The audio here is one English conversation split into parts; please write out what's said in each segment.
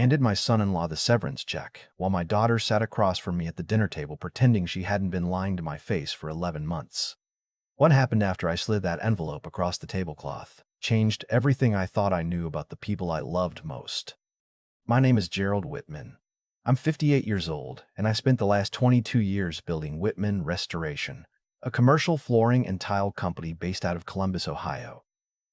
handed my son-in-law the severance check, while my daughter sat across from me at the dinner table pretending she hadn't been lying to my face for 11 months. What happened after I slid that envelope across the tablecloth changed everything I thought I knew about the people I loved most. My name is Gerald Whitman. I'm 58 years old, and I spent the last 22 years building Whitman Restoration, a commercial flooring and tile company based out of Columbus, Ohio.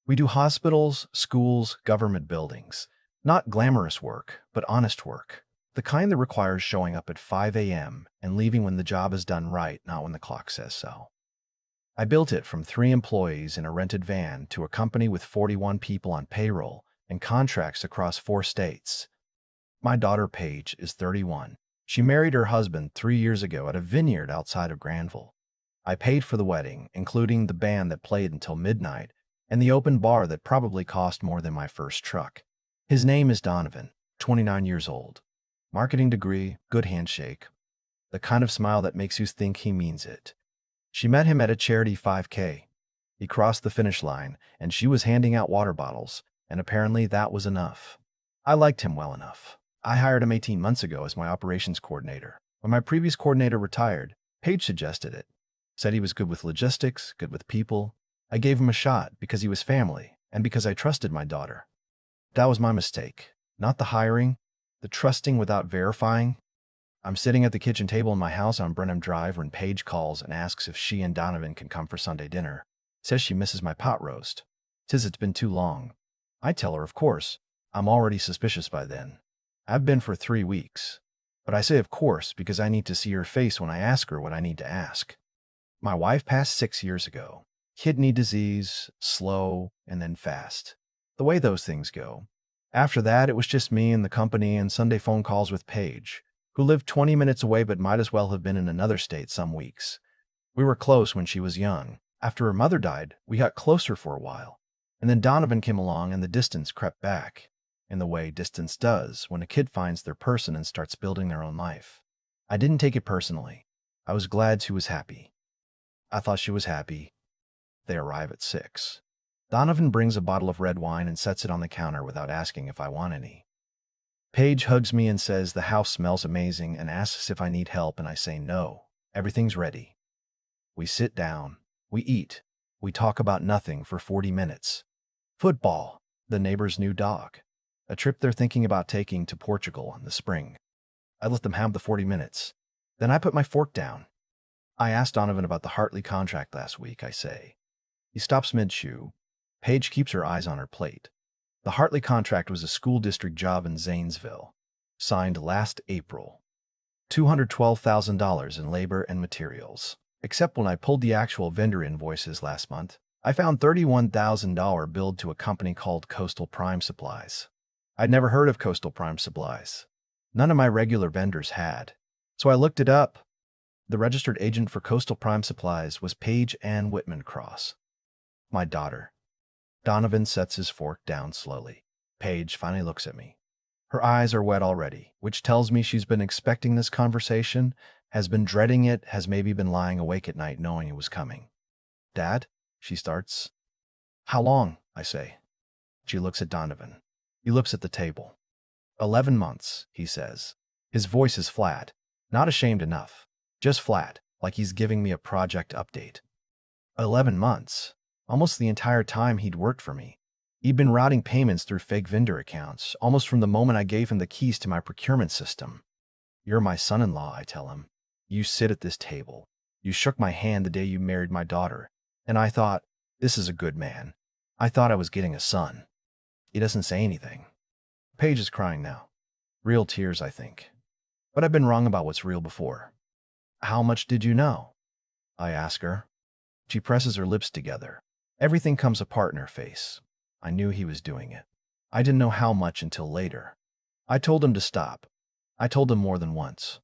We do hospitals, schools, government buildings. Not glamorous work, but honest work. The kind that requires showing up at 5 a.m. and leaving when the job is done right, not when the clock says so. I built it from 3 employees in a rented van to a company with 41 people on payroll and contracts across 4 states. My daughter Paige is 31. She married her husband 3 years ago at a vineyard outside of Granville. I paid for the wedding, including the band that played until midnight and the open bar that probably cost more than my first truck. His name is Donovan, 29 years old. Marketing degree, good handshake. The kind of smile that makes you think he means it. She met him at a charity 5K. He crossed the finish line, and she was handing out water bottles, and apparently that was enough. I liked him well enough. I hired him 18 months ago as my operations coordinator. When my previous coordinator retired, Paige suggested it. Said he was good with logistics, good with people. I gave him a shot because he was family, and because I trusted my daughter. That was my mistake. Not the hiring, the trusting without verifying. I'm sitting at the kitchen table in my house on Brenham Drive when Paige calls and asks if she and Donovan can come for Sunday dinner. Says she misses my pot roast. Says it's been too long. I tell her, of course. I'm already suspicious by then. I've been for 3 weeks. But I say of course because I need to see her face when I ask her what I need to ask. My wife passed 6 years ago. Kidney disease, slow, and then fast. The way those things go. After that, it was just me and the company and Sunday phone calls with Paige, who lived 20 minutes away but might as well have been in another state some weeks. We were close when she was young. After her mother died, we got closer for a while. And then Donovan came along and the distance crept back, in the way distance does when a kid finds their person and starts building their own life. I didn't take it personally. I was glad she was happy. I thought she was happy. They arrive at 6. Donovan brings a bottle of red wine and sets it on the counter without asking if I want any. Paige hugs me and says the house smells amazing and asks if I need help, and I say no. Everything's ready. We sit down. We eat. We talk about nothing for 40 minutes. Football, the neighbor's new dog, a trip they're thinking about taking to Portugal in the spring. I let them have the 40 minutes. Then I put my fork down. I asked Donovan about the Hartley contract last week, I say. He stops mid-chew. Paige keeps her eyes on her plate. The Hartley contract was a school district job in Zanesville, signed last April. $212,000 in labor and materials. Except when I pulled the actual vendor invoices last month, I found $31,000 billed to a company called Coastal Prime Supplies. I'd never heard of Coastal Prime Supplies. None of my regular vendors had. So I looked it up. The registered agent for Coastal Prime Supplies was Paige Ann Whitman Cross, my daughter. Donovan sets his fork down slowly. Paige finally looks at me. Her eyes are wet already, which tells me she's been expecting this conversation, has been dreading it, has maybe been lying awake at night knowing it was coming. Dad, she starts. How long? I say. She looks at Donovan. He looks at the table. 11 months, he says. His voice is flat, not ashamed enough, just flat, like he's giving me a project update. 11 months. Almost the entire time he'd worked for me. He'd been routing payments through fake vendor accounts, almost from the moment I gave him the keys to my procurement system. You're my son-in-law, I tell him. You sit at this table. You shook my hand the day you married my daughter. And I thought, this is a good man. I thought I was getting a son. He doesn't say anything. Paige is crying now. Real tears, I think. But I've been wrong about what's real before. How much did you know? I ask her. She presses her lips together. Everything comes apart in her face. I knew he was doing it. I didn't know how much until later. I told him to stop. I told him more than once.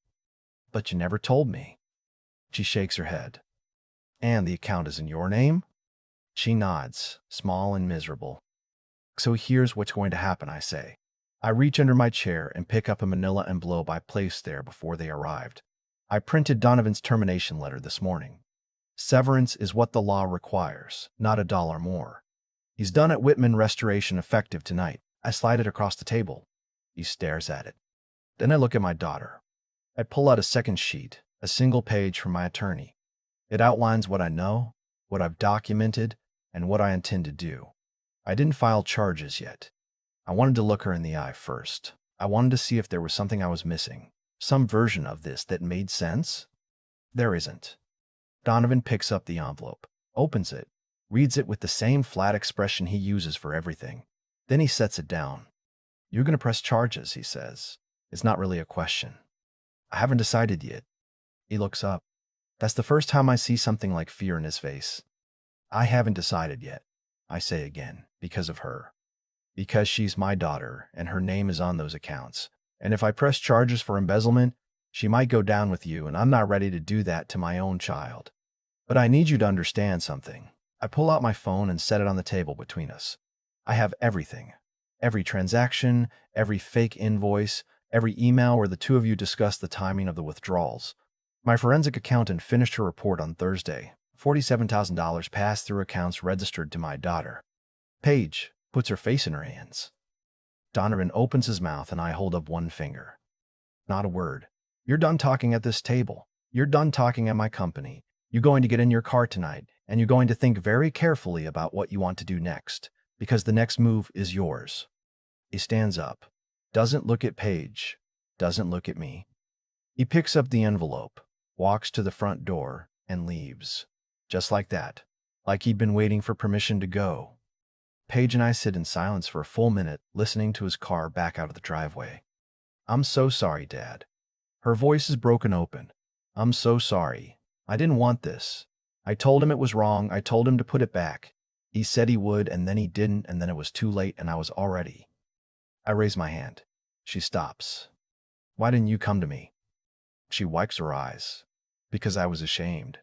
But you never told me. She shakes her head. And the account is in your name? She nods, small and miserable. So here's what's going to happen, I say. I reach under my chair and pick up a manila envelope I placed there before they arrived. I printed Donovan's termination letter this morning. Severance is what the law requires, not $1 more. He's done at Whitman Restoration effective tonight. I slide it across the table. He stares at it. Then I look at my daughter. I pull out a second sheet, a single page from my attorney. It outlines what I know, what I've documented, and what I intend to do. I didn't file charges yet. I wanted to look her in the eye first. I wanted to see if there was something I was missing, some version of this that made sense. There isn't. Donovan picks up the envelope, opens it, reads it with the same flat expression he uses for everything. Then he sets it down. "You're going to press charges," he says. It's not really a question. "I haven't decided yet." He looks up. That's the first time I see something like fear in his face. "I haven't decided yet," I say again, because of her. Because she's my daughter, and her name is on those accounts. And if I press charges for embezzlement, she might go down with you, and I'm not ready to do that to my own child. But I need you to understand something. I pull out my phone and set it on the table between us. I have everything. Every transaction, every fake invoice, every email where the two of you discussed the timing of the withdrawals. My forensic accountant finished her report on Thursday. $47,000 passed through accounts registered to my daughter. Paige puts her face in her hands. Donovan opens his mouth and I hold up one finger. Not a word. "You're done talking at this table. You're done talking at my company. You're going to get in your car tonight, and you're going to think very carefully about what you want to do next, because the next move is yours." He stands up, doesn't look at Paige, doesn't look at me. He picks up the envelope, walks to the front door, and leaves. Just like that, like he'd been waiting for permission to go. Paige and I sit in silence for a full minute, listening to his car back out of the driveway. "I'm so sorry, Dad." Her voice is broken open. "I'm so sorry. I didn't want this. I told him it was wrong. I told him to put it back. He said he would, and then he didn't, and then it was too late, and I was already—" I raise my hand. She stops. "Why didn't you come to me?" She wipes her eyes. "Because I was ashamed.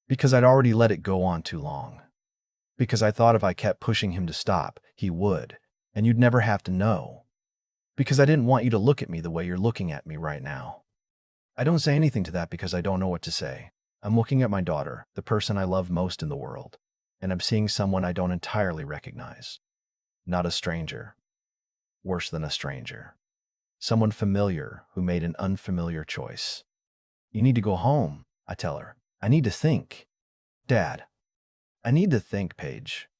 Because I'd already let it go on too long. Because I thought if I kept pushing him to stop, he would, and you'd never have to know. Because I didn't want you to look at me the way you're looking at me right now." I don't say anything to that because I don't know what to say. I'm looking at my daughter, the person I love most in the world, and I'm seeing someone I don't entirely recognize. Not a stranger. Worse than a stranger. Someone familiar who made an unfamiliar choice. "You need to go home," I tell her. "I need to think." "Dad." "I need to think, Paige."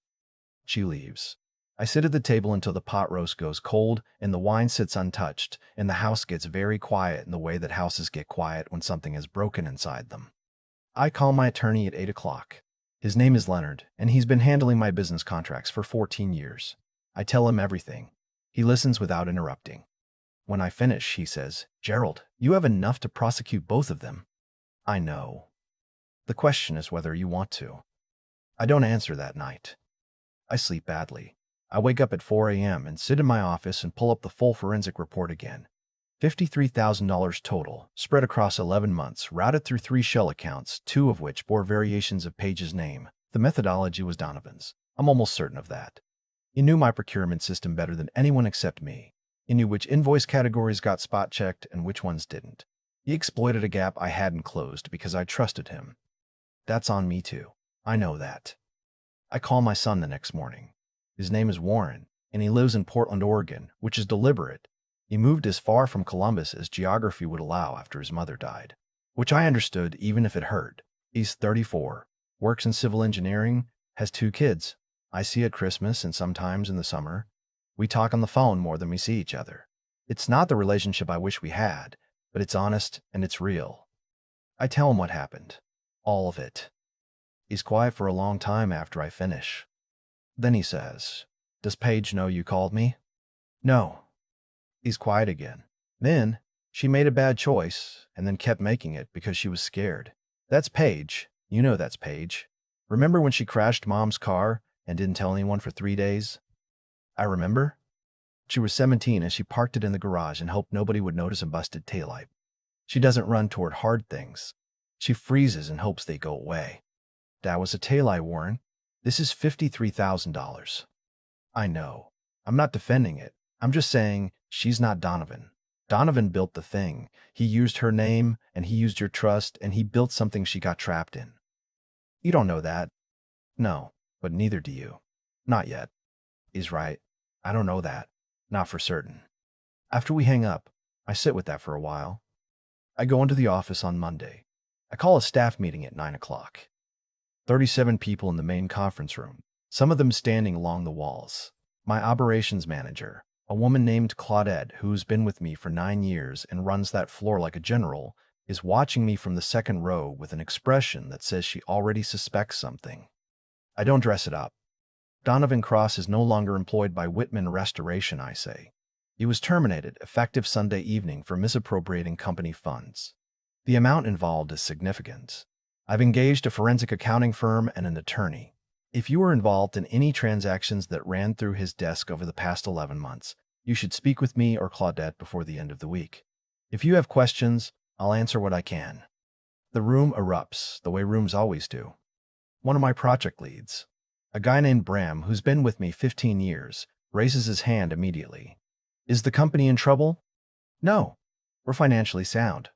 She leaves. I sit at the table until the pot roast goes cold and the wine sits untouched, and the house gets very quiet in the way that houses get quiet when something is broken inside them. I call my attorney at 8 o'clock. His name is Leonard, and he's been handling my business contracts for 14 years. I tell him everything. He listens without interrupting. When I finish, he says, "Gerald, you have enough to prosecute both of them." I know. The question is whether you want to. I don't answer that night. I sleep badly. I wake up at 4 a.m. and sit in my office and pull up the full forensic report again. $53,000 total, spread across 11 months, routed through 3 shell accounts, 2 of which bore variations of Paige's name. The methodology was Donovan's. I'm almost certain of that. He knew my procurement system better than anyone except me. He knew which invoice categories got spot-checked and which ones didn't. He exploited a gap I hadn't closed because I trusted him. That's on me too. I know that. I call my son the next morning. His name is Warren, and he lives in Portland, Oregon, which is deliberate. He moved as far from Columbus as geography would allow after his mother died, which I understood even if it hurt. He's 34, works in civil engineering, has 2 kids. I see at Christmas and sometimes in the summer. We talk on the phone more than we see each other. It's not the relationship I wish we had, but it's honest and it's real. I tell him what happened. All of it. He's quiet for a long time after I finish. Then he says, "Does Paige know you called me?" "No." He's quiet again. Then, "She made a bad choice, and then kept making it because she was scared. That's Paige. You know that's Paige. Remember when she crashed Mom's car and didn't tell anyone for 3 days?" I remember. She was 17 and she parked it in the garage and hoped nobody would notice a busted taillight. She doesn't run toward hard things. She freezes and hopes they go away. That was a taillight, Warren. This is $53,000. I know. I'm not defending it. I'm just saying she's not Donovan. Donovan built the thing. He used her name, and he used your trust, and he built something she got trapped in. You don't know that. No, but neither do you. Not yet. He's right. I don't know that. Not for certain. After we hang up, I sit with that for a while. I go into the office on Monday. I call a staff meeting at 9 o'clock. 37 people in the main conference room, some of them standing along the walls. My operations manager, a woman named Claudette, who's been with me for 9 years and runs that floor like a general, is watching me from the second row with an expression that says she already suspects something. I don't dress it up. Donovan Cross is no longer employed by Whitman Restoration, I say. He was terminated effective Sunday evening for misappropriating company funds. The amount involved is significant. I've engaged a forensic accounting firm and an attorney. If you were involved in any transactions that ran through his desk over the past 11 months, you should speak with me or Claudette before the end of the week. If you have questions, I'll answer what I can. The room erupts, the way rooms always do. One of my project leads, a guy named Bram who's been with me 15 years, raises his hand immediately. Is the company in trouble? No. We're financially sound.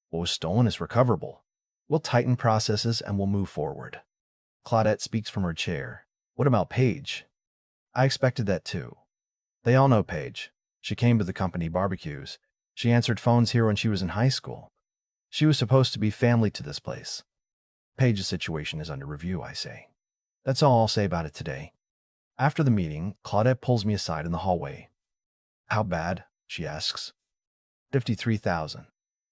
What was stolen is recoverable. We'll tighten processes and we'll move forward. Claudette speaks from her chair. What about Paige? I expected that too. They all know Paige. She came to the company barbecues. She answered phones here when she was in high school. She was supposed to be family to this place. Paige's situation is under review, I say. That's all I'll say about it today. After the meeting, Claudette pulls me aside in the hallway. How bad? She asks. 53,000.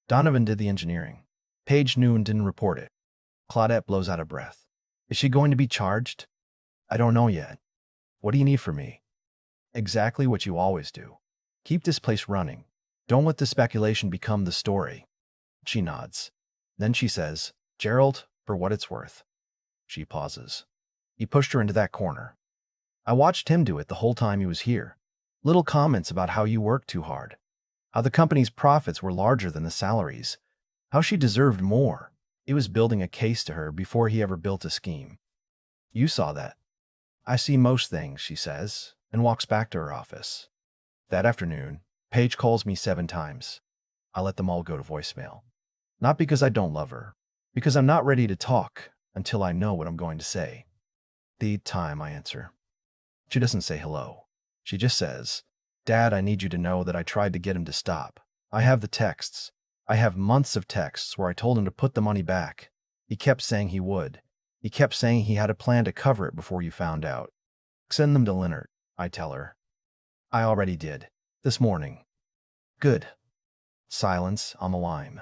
Donovan did the engineering. Paige knew and didn't report it. Claudette blows out a breath. Is she going to be charged? I don't know yet. What do you need from me? Exactly what you always do. Keep this place running. Don't let the speculation become the story. She nods. Then she says, Gerald, for what it's worth. She pauses. He pushed her into that corner. I watched him do it the whole time he was here. Little comments about how you worked too hard. How the company's profits were larger than the salaries. How she deserved more. It was building a case to her before he ever built a scheme. You saw that. I see most things, she says, and walks back to her office. That afternoon, Paige calls me 7 times. I let them all go to voicemail. Not because I don't love her, because I'm not ready to talk until I know what I'm going to say. The time, I answer. She doesn't say hello. She just says, Dad, I need you to know that I tried to get him to stop. I have the texts. I have months of texts where I told him to put the money back. He kept saying he would. He kept saying he had a plan to cover it before you found out. Send them to Leonard, I tell her. I already did. This morning. Good. Silence on the line.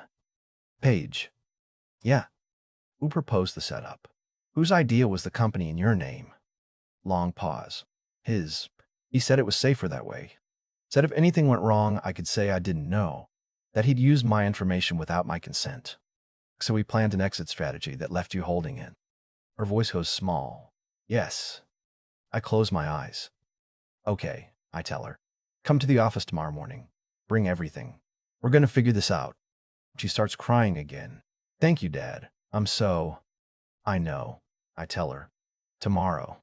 Paige. Yeah. Who proposed the setup? Whose idea was the company in your name? Long pause. His. He said it was safer that way. Said if anything went wrong, I could say I didn't know. That he'd used my information without my consent. So we planned an exit strategy that left you holding it. Her voice goes small. Yes. I close my eyes. Okay, I tell her. Come to the office tomorrow morning. Bring everything. We're going to figure this out. She starts crying again. Thank you, Dad. I'm so... I know. I tell her. Tomorrow.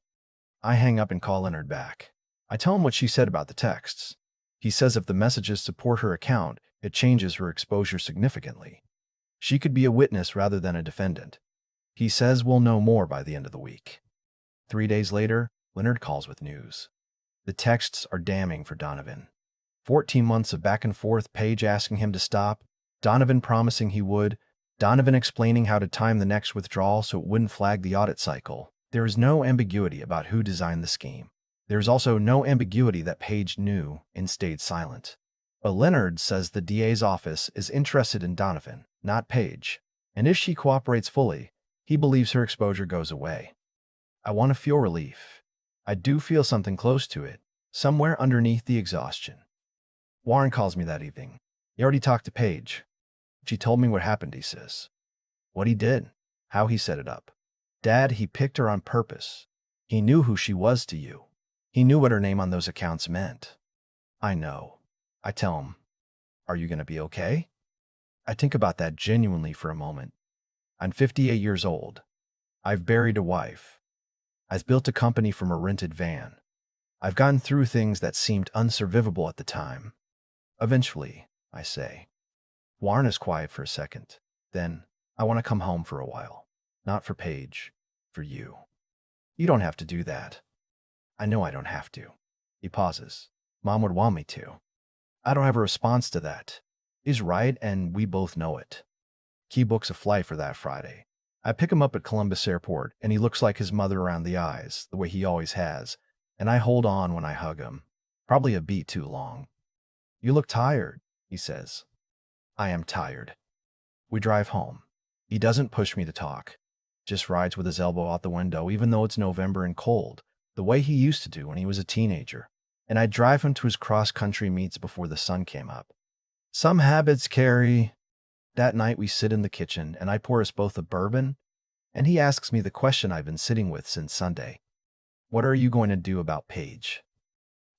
I hang up and call Leonard back. I tell him what she said about the texts. He says if the messages support her account, it changes her exposure significantly. She could be a witness rather than a defendant. He says we'll know more by the end of the week. 3 days later, Leonard calls with news. The texts are damning for Donovan. 14 months of back and forth, Paige asking him to stop, Donovan promising he would, Donovan explaining how to time the next withdrawal so it wouldn't flag the audit cycle. There is no ambiguity about who designed the scheme. There is also no ambiguity that Paige knew and stayed silent. But Leonard says the DA's office is interested in Donovan, not Paige, and if she cooperates fully, he believes her exposure goes away. I want to feel relief. I do feel something close to it, somewhere underneath the exhaustion. Warren calls me that evening. He already talked to Paige. She told me what happened, he says. What he did, how he set it up. Dad, he picked her on purpose. He knew who she was to you. He knew what her name on those accounts meant. I know. I tell him, are you going to be okay? I think about that genuinely for a moment. I'm 58 years old. I've buried a wife. I've built a company from a rented van. I've gone through things that seemed unsurvivable at the time. Eventually, I say. Warren is quiet for a second. Then, I want to come home for a while. Not for Paige, for you. You don't have to do that. I know I don't have to. He pauses. Mom would want me to. I don't have a response to that. He's right, and we both know it. He books a flight for that Friday. I pick him up at Columbus Airport, and he looks like his mother around the eyes, the way he always has, and I hold on when I hug him. Probably a beat too long. You look tired, he says. I am tired. We drive home. He doesn't push me to talk. Just rides with his elbow out the window, even though it's November and cold, the way he used to do when he was a teenager. And I drive him to his cross-country meets before the sun came up. Some habits carry. That night we sit in the kitchen, and I pour us both a bourbon, and he asks me the question I've been sitting with since Sunday. What are you going to do about Paige?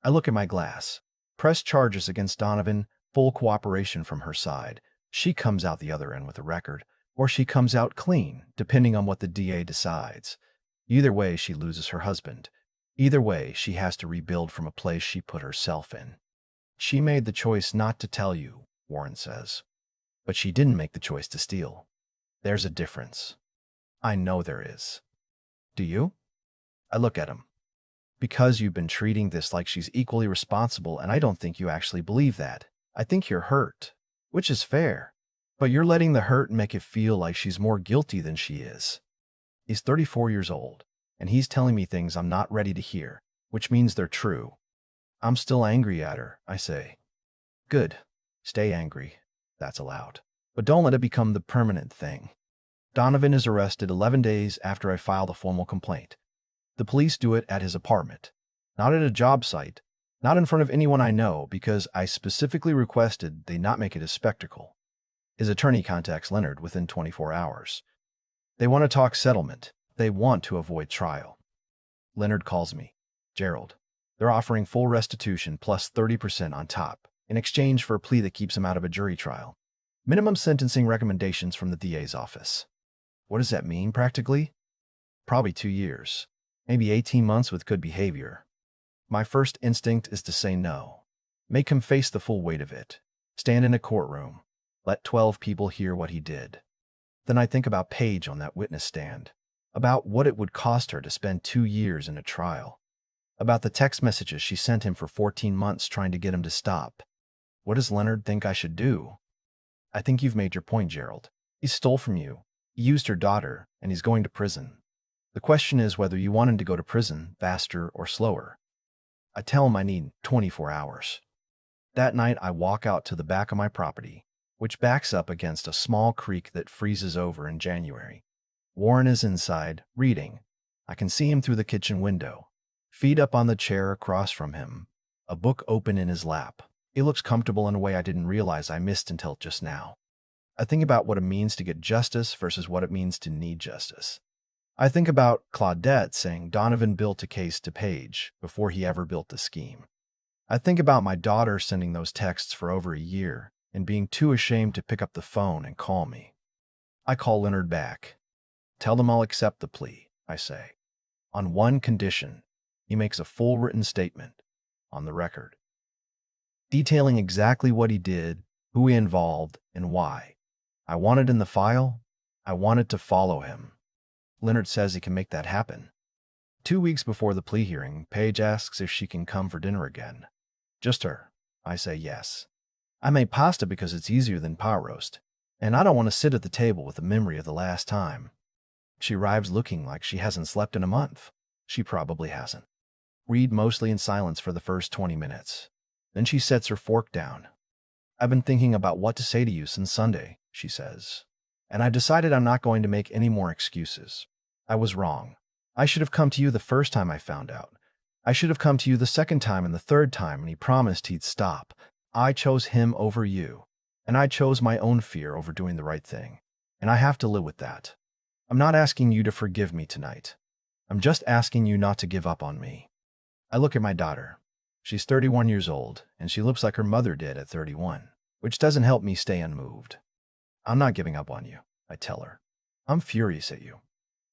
I look at my glass. Press charges against Donovan, full cooperation from her side. She comes out the other end with a record, or she comes out clean, depending on what the DA decides. Either way, she loses her husband. Either way, she has to rebuild from a place she put herself in. She made the choice not to tell you, Warren says. But she didn't make the choice to steal. There's a difference. I know there is. Do you? I look at him. Because you've been treating this like she's equally responsible, and I don't think you actually believe that. I think you're hurt, which is fair. But you're letting the hurt make it feel like she's more guilty than she is. He's 34 years old, and he's telling me things I'm not ready to hear, which means they're true. I'm still angry at her, I say. Good. Stay angry. That's allowed. But don't let it become the permanent thing. Donovan is arrested 11 days after I filed a formal complaint. The police do it at his apartment, not at a job site, not in front of anyone I know, because I specifically requested they not make it a spectacle. His attorney contacts Leonard within 24 hours. They want to talk settlement. They want to avoid trial. Leonard calls me. Gerald, they're offering full restitution plus 30% on top, in exchange for a plea that keeps him out of a jury trial. Minimum sentencing recommendations from the DA's office. What does that mean, practically? Probably 2 years. Maybe 18 months with good behavior. My first instinct is to say no. Make him face the full weight of it. Stand in a courtroom. Let 12 people hear what he did. Then I think about Paige on that witness stand. About what it would cost her to spend 2 years in a trial. About the text messages she sent him for 14 months trying to get him to stop. What does Leonard think I should do? I think you've made your point, Gerald. He stole from you. He used your daughter, and he's going to prison. The question is whether you want him to go to prison faster or slower. I tell him I need 24 hours. That night, I walk out to the back of my property, which backs up against a small creek that freezes over in January. Warren is inside, reading. I can see him through the kitchen window, feet up on the chair across from him, a book open in his lap. He looks comfortable in a way I didn't realize I missed until just now. I think about what it means to get justice versus what it means to need justice. I think about Claudette saying Donovan built a case to Paige before he ever built the scheme. I think about my daughter sending those texts for over a year and being too ashamed to pick up the phone and call me. I call Leonard back. Tell them I'll accept the plea, I say. On one condition. He makes a full written statement, on the record, detailing exactly what he did, who he involved, and why. I want it in the file. I want it to follow him. Leonard says he can make that happen. 2 weeks before the plea hearing, Paige asks if she can come for dinner again. Just her. I say yes. I made pasta because it's easier than pot roast, and I don't want to sit at the table with the memory of the last time. She arrives looking like she hasn't slept in a month. She probably hasn't. Read mostly in silence for the first 20 minutes. Then she sets her fork down. I've been thinking about what to say to you since Sunday, she says. And I decided I'm not going to make any more excuses. I was wrong. I should have come to you the first time I found out. I should have come to you the second time and the third time, and he promised he'd stop. I chose him over you, and I chose my own fear over doing the right thing. And I have to live with that. I'm not asking you to forgive me tonight. I'm just asking you not to give up on me. I look at my daughter. She's 31 years old, and she looks like her mother did at 31, which doesn't help me stay unmoved. I'm not giving up on you, I tell her. I'm furious at you.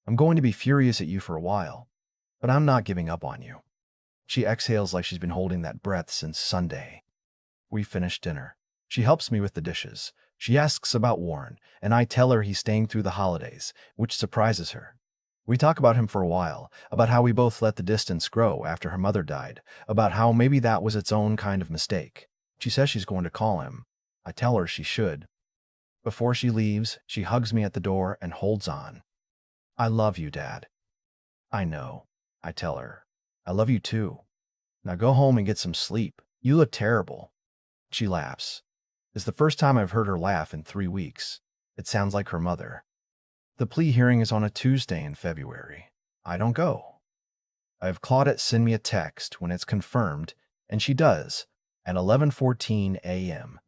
I'm going to be furious at you for a while, but I'm not giving up on you. She exhales like she's been holding that breath since Sunday. We finish dinner. She helps me with the dishes. She asks about Warren, and I tell her he's staying through the holidays, which surprises her. We talk about him for a while, about how we both let the distance grow after her mother died, about how maybe that was its own kind of mistake. She says she's going to call him. I tell her she should. Before she leaves, she hugs me at the door and holds on. I love you, Dad. I know, I tell her. I love you too. Now go home and get some sleep. You look terrible. She laughs. It's the first time I've heard her laugh in 3 weeks. It sounds like her mother. The plea hearing is on a Tuesday in February. I don't go. I have Claudette send me a text when it's confirmed, and she does, at 11:14 a.m.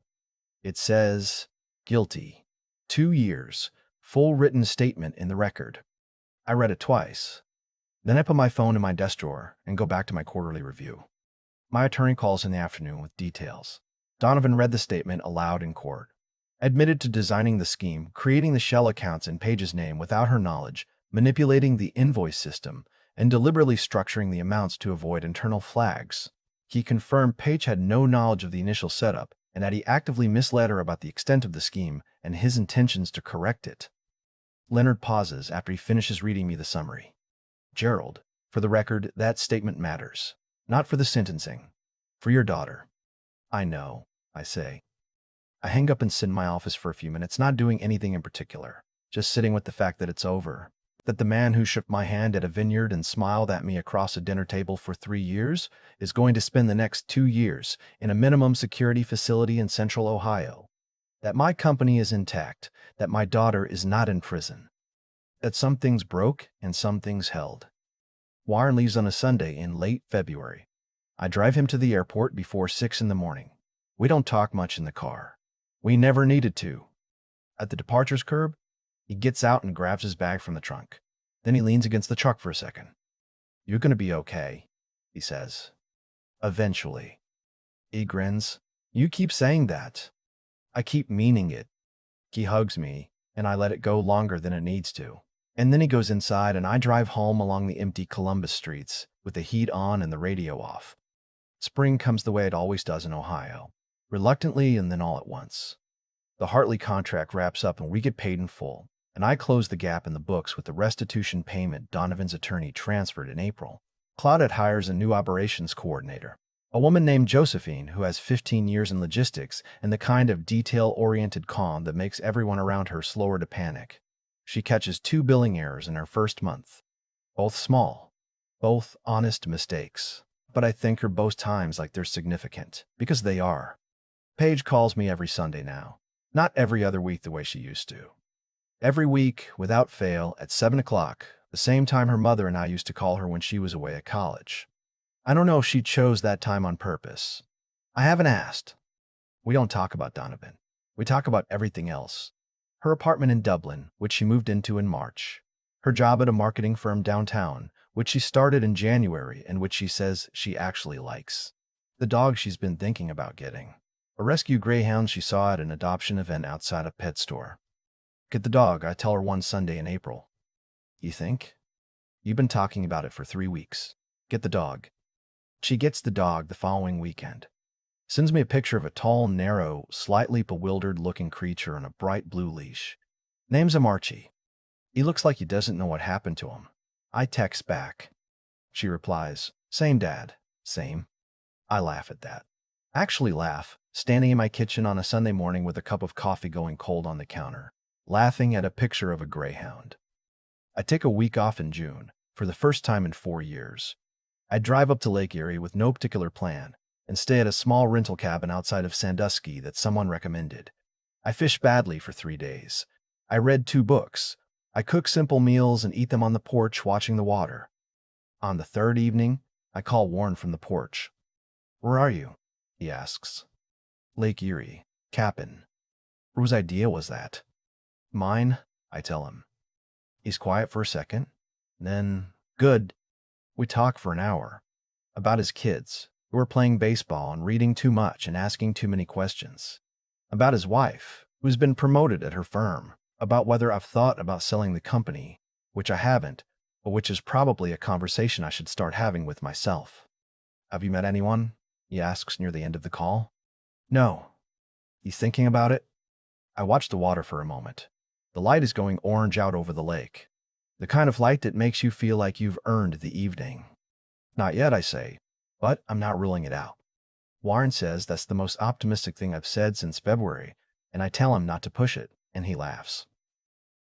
It says, guilty. 2 years. Full written statement in the record. I read it twice. Then I put my phone in my desk drawer and go back to my quarterly review. My attorney calls in the afternoon with details. Donovan read the statement aloud in court. Admitted to designing the scheme, creating the shell accounts in Paige's name without her knowledge, manipulating the invoice system, and deliberately structuring the amounts to avoid internal flags. He confirmed Paige had no knowledge of the initial setup and that he actively misled her about the extent of the scheme and his intentions to correct it. Leonard pauses after he finishes reading me the summary. Gerald, for the record, that statement matters. Not for the sentencing. For your daughter. I know, I say. I hang up and sit in my office for a few minutes, not doing anything in particular, just sitting with the fact that it's over, that the man who shook my hand at a vineyard and smiled at me across a dinner table for 3 years is going to spend the next 2 years in a minimum security facility in Central Ohio, that my company is intact, that my daughter is not in prison, that some things broke and some things held. Warren leaves on a Sunday in late February. I drive him to the airport before 6 in the morning. We don't talk much in the car. We never needed to. At the departures curb, he gets out and grabs his bag from the trunk. Then he leans against the truck for a second. You're going to be okay, he says. Eventually. He grins. You keep saying that. I keep meaning it. He hugs me, and I let it go longer than it needs to. And then he goes inside and I drive home along the empty Columbus streets with the heat on and the radio off. Spring comes the way it always does in Ohio. Reluctantly and then all at once. The Hartley contract wraps up and we get paid in full, and I close the gap in the books with the restitution payment Donovan's attorney transferred in April. Claudette hires a new operations coordinator, a woman named Josephine who has 15 years in logistics and the kind of detail-oriented calm that makes everyone around her slower to panic. She catches 2 billing errors in her first month. Both small, both honest mistakes. But I think her both times like they're significant, because they are. Paige calls me every Sunday now, not every other week the way she used to. Every week, without fail, at 7 o'clock, the same time her mother and I used to call her when she was away at college. I don't know if she chose that time on purpose. I haven't asked. We don't talk about Donovan. We talk about everything else. Her apartment in Dublin, which she moved into in March. Her job at a marketing firm downtown, which she started in January and which she says she actually likes. The dog she's been thinking about getting. A rescue greyhound she saw at an adoption event outside a pet store. Get the dog, I tell her one Sunday in April. You think? You've been talking about it for 3 weeks. Get the dog. She gets the dog the following weekend. Sends me a picture of a tall, narrow, slightly bewildered-looking creature on a bright blue leash. Names him Archie. He looks like he doesn't know what happened to him. I text back. She replies, same dad, same. I laugh at that. Actually laugh, standing in my kitchen on a Sunday morning with a cup of coffee going cold on the counter, laughing at a picture of a greyhound. I take a week off in June, for the first time in 4 years. I drive up to Lake Erie with no particular plan and stay at a small rental cabin outside of Sandusky that someone recommended. I fish badly for 3 days. I read 2 books. I cook simple meals and eat them on the porch watching the water. On the 3rd evening, I call Warren from the porch. Where are you? He asks. Lake Erie, Cap'n. Whose idea was that? Mine, I tell him. He's quiet for a second. Then, good. We talk for an hour. About his kids, who are playing baseball and reading too much and asking too many questions. About his wife, who's been promoted at her firm. About whether I've thought about selling the company, which I haven't, but which is probably a conversation I should start having with myself. Have you met anyone? He asks near the end of the call. No. He's thinking about it? I watch the water for a moment. The light is going orange out over the lake. The kind of light that makes you feel like you've earned the evening. Not yet, I say, but I'm not ruling it out. Warren says that's the most optimistic thing I've said since February, and I tell him not to push it, and he laughs.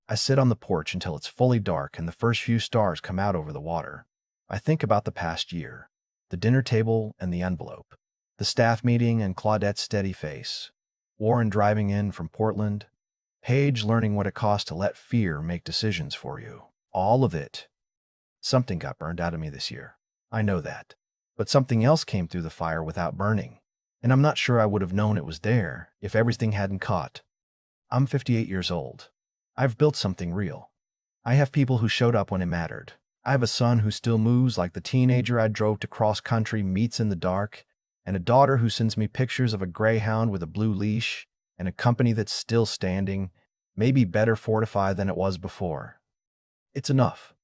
I sit on the porch until it's fully dark and the first few stars come out over the water. I think about the past year, the dinner table and the envelope, the staff meeting and Claudette's steady face, Warren driving in from Portland, Paige learning what it costs to let fear make decisions for you. All of it. Something got burned out of me this year. I know that. But something else came through the fire without burning, and I'm not sure I would have known it was there if everything hadn't caught. I'm 58 years old. I've built something real. I have people who showed up when it mattered. I have a son who still moves like the teenager I drove to cross-country meets in the dark, and a daughter who sends me pictures of a greyhound with a blue leash, and a company that's still standing, maybe better fortified than it was before. It's enough.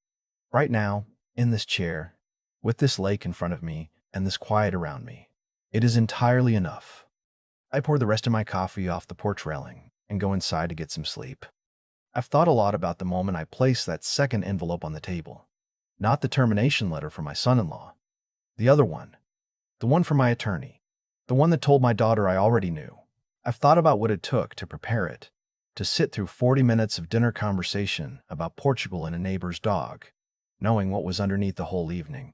Right now, in this chair, with this lake in front of me and this quiet around me, it is entirely enough. I pour the rest of my coffee off the porch railing and go inside to get some sleep. I've thought a lot about the moment I placed that second envelope on the table. Not the termination letter from my son-in-law. The other one. The one from my attorney. The one that told my daughter I already knew. I've thought about what it took to prepare it, to sit through 40 minutes of dinner conversation about Portugal and a neighbor's dog, knowing what was underneath the whole evening.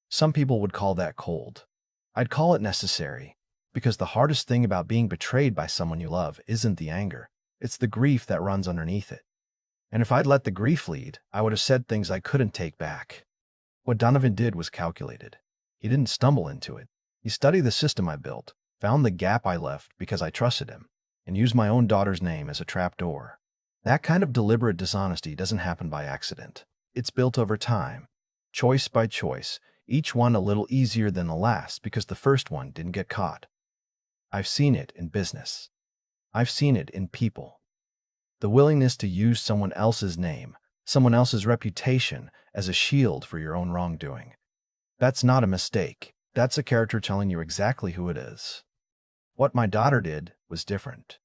Some people would call that cold. I'd call it necessary, because the hardest thing about being betrayed by someone you love isn't the anger. It's the grief that runs underneath it. And if I'd let the grief lead, I would have said things I couldn't take back. What Donovan did was calculated. He didn't stumble into it. He studied the system I built, found the gap I left because I trusted him, and used my own daughter's name as a trapdoor. That kind of deliberate dishonesty doesn't happen by accident. It's built over time, choice by choice, each one a little easier than the last because the first one didn't get caught. I've seen it in business. I've seen it in people. The willingness to use someone else's name, someone else's reputation as a shield for your own wrongdoing. That's not a mistake. That's a character telling you exactly who it is. What my daughter did was different.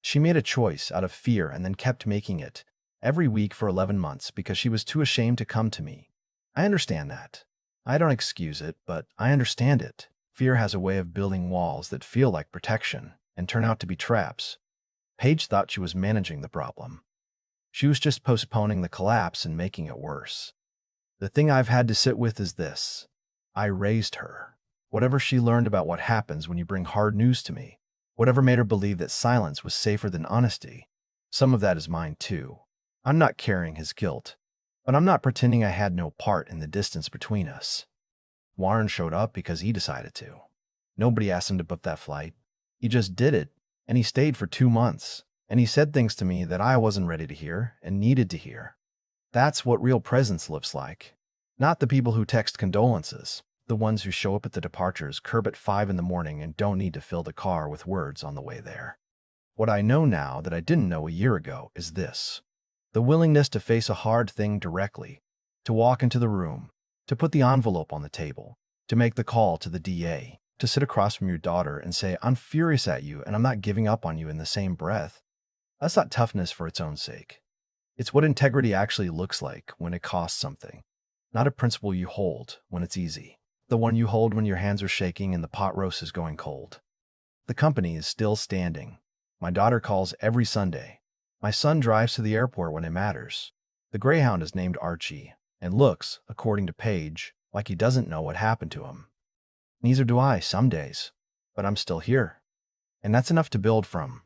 She made a choice out of fear and then kept making it every week for 11 months because she was too ashamed to come to me. I understand that. I don't excuse it, but I understand it. Fear has a way of building walls that feel like protection and turn out to be traps. Paige thought she was managing the problem. She was just postponing the collapse and making it worse. The thing I've had to sit with is this. I raised her. Whatever she learned about what happens when you bring hard news to me, whatever made her believe that silence was safer than honesty, some of that is mine too. I'm not carrying his guilt, but I'm not pretending I had no part in the distance between us. Warren showed up because he decided to. Nobody asked him to book that flight. He just did it, and he stayed for 2 months, and he said things to me that I wasn't ready to hear and needed to hear. That's what real presence looks like. Not the people who text condolences, the ones who show up at the departures curb at 5 in the morning and don't need to fill the car with words on the way there. What I know now that I didn't know a year ago is this. The willingness to face a hard thing directly, to walk into the room, to put the envelope on the table, to make the call to the DA, to sit across from your daughter and say, I'm furious at you and I'm not giving up on you in the same breath. That's not toughness for its own sake. It's what integrity actually looks like when it costs something. Not a principle you hold when it's easy. The one you hold when your hands are shaking and the pot roast is going cold. The company is still standing. My daughter calls every Sunday. My son drives to the airport when it matters. The greyhound is named Archie and looks, according to Paige, like he doesn't know what happened to him. Neither do I some days, but I'm still here. And that's enough to build from.